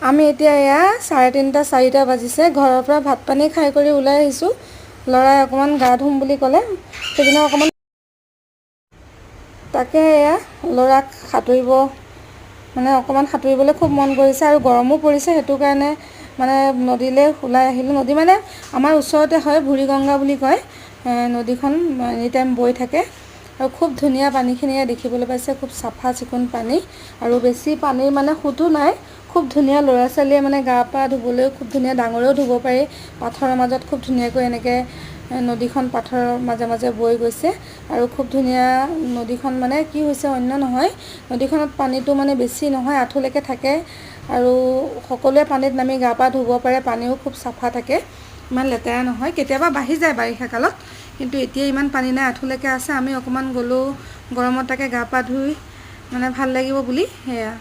আমি এতিয়া এয়া 3:30 4টা বাজিছে ঘৰৰ পৰা ভাত পানী খাই কৰি ওলাই আহিছোঁ ল'ৰাই অকমান গা ধুম বুলি ক'লে সেইদিনা অকমান তাকে এয়া ল'ৰাক সাঁতুৰিব মানে অকমান সাঁতুৰিবলৈ খুব মন কৰিছে আৰু গৰমো পৰিছে সেইটো কাৰণে মানে নদীলৈ ওলাই আহিলোঁ নদী মানে আমাৰ ওচৰতে হয় বুঢ়ীগঙ্গা বুলি কয় নদীখন এনি টাইম বৈ থাকে আৰু খুব ধুনীয়া পানীখিনিয়ে দেখিবলৈ পাইছে খুব চাফা চিকুণ পানী আৰু বেছি পানীৰ মানে সোঁতো নাই খুব ধুনীয়া ল'ৰা ছোৱালীয়ে মানে গা পা ধুবলৈ খুব ধুনীয়া ডাঙৰেও ধুব পাৰি পাথৰৰ মাজত খুব ধুনীয়াকৈ এনেকৈ নদীখন পাথৰৰ মাজে মাজে বৈ গৈছে আৰু খুব ধুনীয়া নদীখন মানে কি হৈছে অন্য নহয় নদীখনত পানীটো মানে বেছি নহয় আঁঠুলৈকে থাকে আৰু সকলোৱে পানীত নামি গা পা ধুব পাৰে পানীও খুব চাফা থাকে ইমান লেতেৰা নহয় কেতিয়াবা বাঢ়ি যায় বাৰিষা কালত কিন্তু এতিয়া ইমান পানী নাই আঁঠুলৈকে আছে আমি অকণমান গ'লোঁ গৰমত তাকে গা পা ধুই মানে ভাল লাগিব বুলি সেয়া